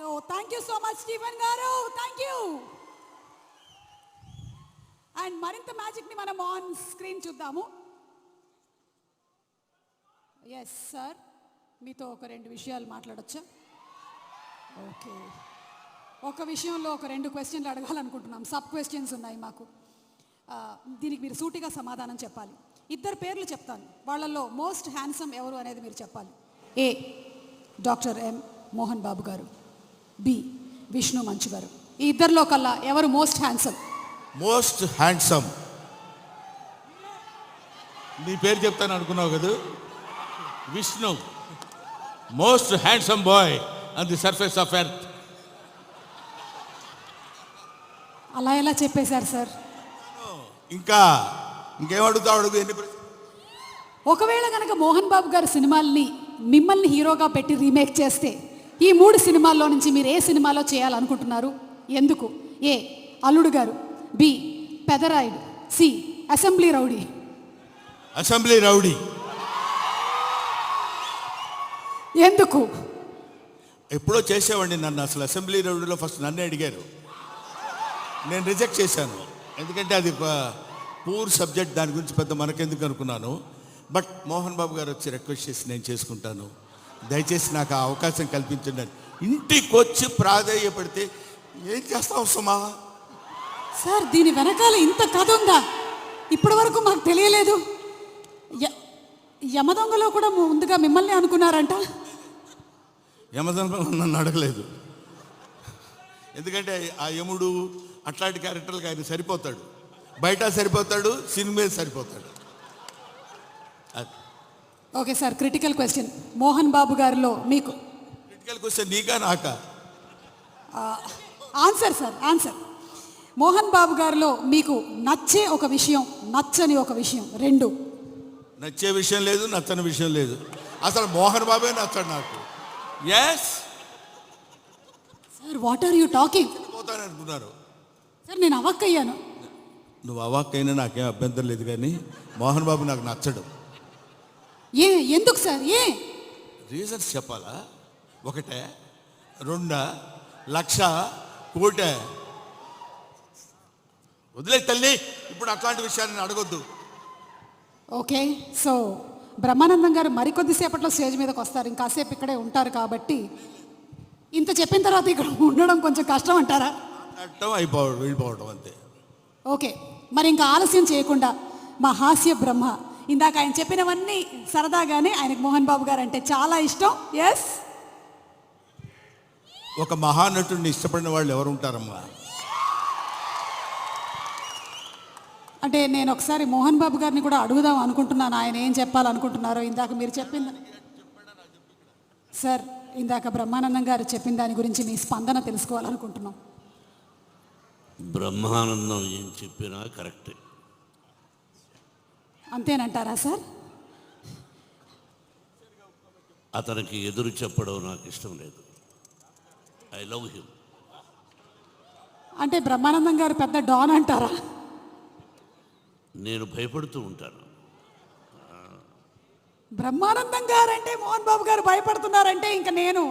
So thank you so much Stephen గారు, thank you. And మరింత మ్యాజిక్ని మనం ఆన్ స్క్రీన్ చూద్దాము. ఎస్ సార్, మీతో ఒక 2 విషయాలు మాట్లాడొచ్చా? ఓకే, ఒక విషయంలో ఒక 2 క్వశ్చన్లు అడగాలనుకుంటున్నాం. సబ్ క్వశ్చన్స్ ఉన్నాయి మాకు. దీనికి మీరు సూటిగా సమాధానం చెప్పాలి. 2 పేర్లు చెప్తాను, వాళ్ళల్లో మోస్ట్ హ్యాండ్సమ్ ఎవరు అనేది మీరు చెప్పాలి. ఏ డాక్టర్ ఎం మోహన్ బాబు గారు, బి విష్ణు మంచు గారు. ఈ 2లో కల్లా ఎవరు మోస్ట్ హ్యాండ్సమ్? మోస్ట్ హ్యాండ్సమ్ నీ పేరు చెప్తాను అనుకున్నావు కదా, Vishnu. Most handsome boy on the surface of earth. అలా ఎలా చెప్పేశారు సార్? ఇంకేం అడుగుతావు? ఒకవేళ కనుక మోహన్ బాబు గారు సినిమాల్ని మిమ్మల్ని హీరోగా పెట్టి రీమేక్ చేస్తే ఈ 3 సినిమాల్లో నుంచి మీరు ఏ సినిమాలో చేయాలనుకుంటున్నారు? ఎందుకు? A Alludu Garu, B Pedarayudu, C assembly rowdy. Assembly rowdy. ఎందుకు? ఎప్పుడో చేసేవాడిని నన్ను. అసలు అసెంబ్లీ రౌడీలో ఫస్ట్ నన్నే అడిగారు, నేను రిజెక్ట్ చేశాను. ఎందుకంటే అది పూర్ సబ్జెక్ట్, దాని గురించి పెద్ద మనకెందుకు అనుకున్నాను. బట్ మోహన్ బాబు గారు వచ్చి రిక్వెస్ట్ చేసి నేను చేసుకుంటాను, దయచేసి నాకు ఆ అవకాశం కల్పించండి. ఇంటికి వచ్చి ప్రాధేయపడితే ఏం చేస్తావు సుమా? సార్, దీని వెనకాల ఇంత కథ ఉందా? ఇప్పటి వరకు మాకు తెలియలేదు. యమదొంగలో కూడా ముందుగా మిమ్మల్ని అనుకున్నారంట. యమదొంగ నన్ను అడగలేదు, ఎందుకంటే ఆ యముడు అట్లాంటి క్యారెక్టర్లకు ఆయన సరిపోతాడు. బయట సరిపోతాడు, సినిమా సరిపోతాడు. Okay sir, critical question. Mohan Babu గారిలో మీకు క్రిటికల్ క్వశ్చన్ నీకా నాకా? Answer sir, answer. Mohan Babu గారిలో మీకు నచ్చే ఒక విషయం, నచ్చని ఒక విషయం, 2. నచ్చే విషయం లేదు, నచ్చని విషయం లేదు. అసలు మోహన్ బాబే నచ్చడు నాకు. Yes sir, what are you talking? పోతాను అనుకున్నారు సార్, నేను అవాక్కయ్యాను. నువ్వు అవాక్కైనా నాకేం అభ్యంతరం లేదు, కానీ మోహన్ బాబు నాకు నచ్చడు. ఎందుకు సార్? రీజన్స్ చెప్పాలా? 1, 2, లక్ష, కోటి? వదిలే తల్లి, ఇప్పుడు అట్లాంటి విషయాన్ని అడగొద్దు. ఓకే, సో బ్రహ్మానందం గారు మరికొద్దిసేపట్లో స్టేజ్ మీదకి వస్తారు, ఇంకాసేపు ఇక్కడే ఉంటారు కాబట్టి ఇంత చెప్పిన తర్వాత ఇక్కడ ఉండడం కొంచెం కష్టం అంటారా? వెళ్ళిపోవడం అంతే. ఓకే, మరి ఇంకా ఆలస్యం చేయకుండా మా హాస్య బ్రహ్మ, ఇందాక ఆయన చెప్పినవన్నీ సరదాగానే ఆయనకు మోహన్ బాబు గారు అంటే చాలా ఇష్టం. ఎస్, ఒక మహానటుడిని ఇష్టపడిన వాళ్ళు ఎవరు ఉంటారమ్మా? అంటే నేను ఒకసారి మోహన్ బాబు గారిని కూడా అడుగుదాం అనుకుంటున్నాను, ఆయన ఏం చెప్పాలనుకుంటున్నారో. ఇందాక మీరు చెప్పింది సార్, ఇందాక బ్రహ్మానందం గారు చెప్పిన దాని గురించి మీ స్పందన తెలుసుకోవాలనుకుంటున్నాం. బ్రహ్మానందం ఏం చెప్పినా కరెక్టే. అంతేనంటారా సార్? అతనికి ఎదురు చెప్పడం నాకు ఇష్టం లేదు. I love him. అంటే బ్రహ్మానందం గారు పెద్ద డాన్ అంటారా? నేను భయపడుతూ ఉంటాను. బ్రహ్మానందం గారు అంటే మోహన్ బాబు గారు భయపడుతున్నారంటే ఇంకా నేను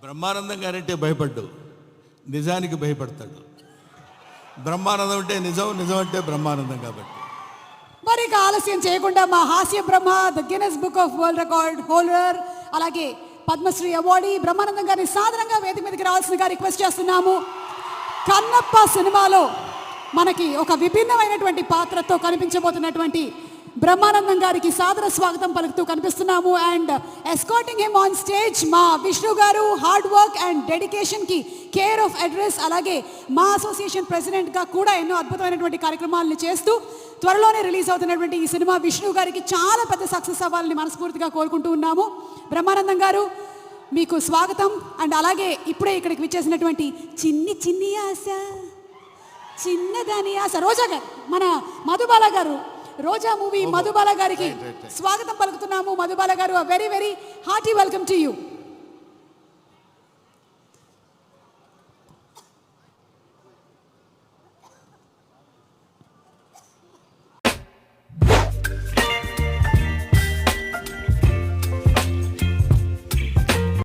బ్రహ్మానందం గారంటే భయపడ్డు, నిజానికి భయపడతాడు. బ్రహ్మానందం అంటే నిజం, నిజం అంటే బ్రహ్మానందం. కాబట్టి మరి ఇక ఆలస్యం చేయకుండా మా హాస్య బ్రహ్మ, the Guinness book of world record holder, అలాగే పద్మశ్రీ అవార్డీ బ్రహ్మానందం గారిని సాధారణంగా వేదిక మీదకి రావాల్సిందిగా రిక్వెస్ట్ చేస్తున్నాము. కన్నప్ప సినిమాలో మనకి ఒక విభిన్నమైనటువంటి పాత్రతో కనిపించబోతున్నటువంటి బ్రహ్మానందం గారికి సాదర స్వాగతం పలుకుతూ కనిపిస్తున్నాము. And escorting him on stage మా విష్ణు గారు, హార్డ్ వర్క్ అండ్ డెడికేషన్కి కేర్ ఆఫ్ అడ్రస్, అలాగే మా అసోసియేషన్ ప్రెసిడెంట్గా కూడా ఎన్నో అద్భుతమైనటువంటి కార్యక్రమాలను చేస్తూ త్వరలోనే రిలీజ్ అవుతున్నటువంటి ఈ సినిమా విష్ణు గారికి చాలా పెద్ద సక్సెస్ అవ్వాలని మనస్ఫూర్తిగా కోరుకుంటూ ఉన్నాము. బ్రహ్మానందం గారు, మీకు స్వాగతం. అండ్ అలాగే ఇప్పుడే ఇక్కడికి విచ్చేసినటువంటి చిన్ని ఆశ, చిన్నదాని ఆశ రోజా గారు, మన మధుబాల గారు, రోజా మూవీ మధుబాల గారికి స్వాగతం పలుకుతున్నాము. మధుబాల గారు, very very hearty welcome to you.